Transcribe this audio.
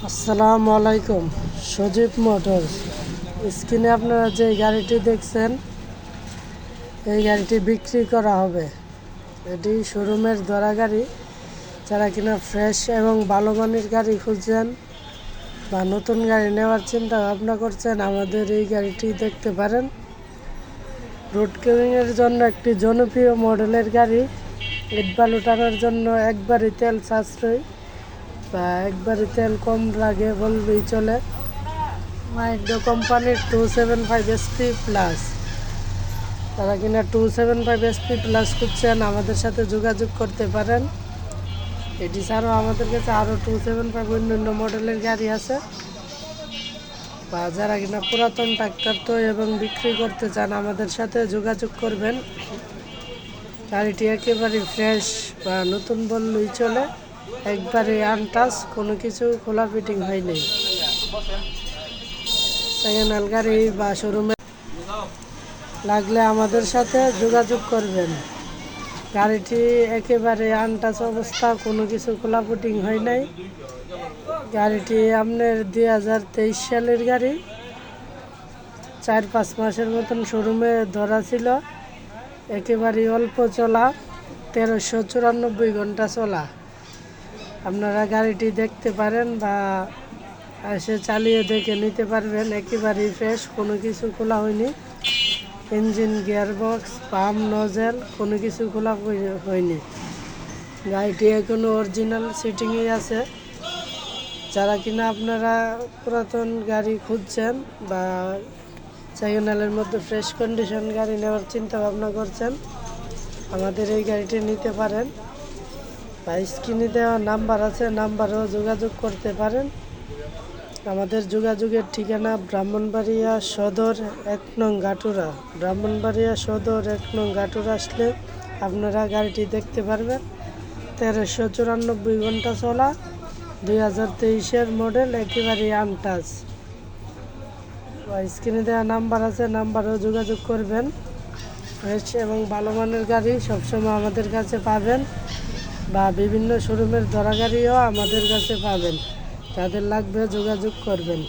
আসসালামু আলাইকুম। সজীব মোটরস। স্ক্রিনে আপনারা যে গাড়িটি দেখছেন, এই গাড়িটি বিক্রি করা হবে। এটি শোরুমের ধরা গাড়ি। যারা কিনা ফ্রেশ এবং ভালো মানের গাড়ি খুঁজছেন বা নতুন গাড়ি নেওয়ার চিন্তা ভাবনা করছেন, আমাদের এই গাড়িটি দেখতে পারেন। রোড ক্লিনিংয়ের জন্য একটি জনপ্রিয় মডেলের গাড়ি। ইট বালু টানার জন্য একবারই তেল সাশ্রয়ী বা একবারই তেল কম লাগে বললেই চলে। মাইন্ডো কোম্পানির 275 SP প্লাস। তারা কিনা 275 SP প্লাস খুঁজছেন, আমাদের সাথে যোগাযোগ করতে পারেন। এটি ছাড়াও আমাদের কাছে আরও 275 অন্যান্য মডেলের গাড়ি আছে। বা যারা কিনা পুরাতন ট্রাক্টর তো এবং বিক্রি করতে চান, আমাদের সাথে যোগাযোগ করবেন। গাড়িটি একেবারে ফ্রেশ বা নতুন বললেই চলে, একবারে আনটাচ, কোনো কিছু খোলা ফিটিং হয়নি। সেকেন্ড হ্যান্ড গাড়ি বা শোরুমে লাগলে আমাদের সাথে যোগাযোগ করবেন। গাড়িটি একেবারে আনটাচ অবস্থা, কোনো কিছু খোলা ফিটিং হয় নাই। গাড়িটি আপনার 2023 সালের গাড়ি। 4-5 মাসের মতন শোরুমে ধরা ছিল। একেবারে অল্প চলা, 1394 ঘন্টা চলা। আপনারা গাড়িটি দেখতে পারেন বা এসে চালিয়ে দেখে নিতে পারবেন। একেবারেই ফ্রেশ, কোনো কিছু খোলা হয়নি। ইঞ্জিন, গিয়ারবক্স, পাম্প, নজেল কোনো কিছু খোলা হয়নি। গাড়িটি এখনো অরিজিনাল সিটিংয়েই আছে। যারা কিনা আপনারা পুরাতন গাড়ি খুঁজছেন বা সেকেন্ড হ্যান্ডের মধ্যে ফ্রেশ কন্ডিশন গাড়ি নেওয়ার চিন্তা ভাবনা করছেন, আমাদের এই গাড়িটি নিতে পারেন। বা স্ক্রিনে দেওয়া নাম্বার আছে, নাম্বারেও যোগাযোগ করতে পারেন। আমাদের যোগাযোগের ঠিকানা ব্রাহ্মণবাড়িয়া সদর 1 নং গাটুরা। ব্রাহ্মণবাড়িয়া সদর 1 নং গাটুরা আসলে আপনারা গাড়িটি দেখতে পারবেন। 1394 ঘন্টা চলা, 2023-এর মডেল, একেবারে আনটাচ। স্ক্রিনে দেওয়া নাম্বার আছে, নাম্বারেও যোগাযোগ করবেন। ফ্রেশ এবং ভালো মানের গাড়ি সবসময় আমাদের কাছে পাবেন বা বিভিন্ন শোরুমের ধরা গাড়িও আমাদের কাছে পাবেন। যাদের লাগবে যোগাযোগ করবেন।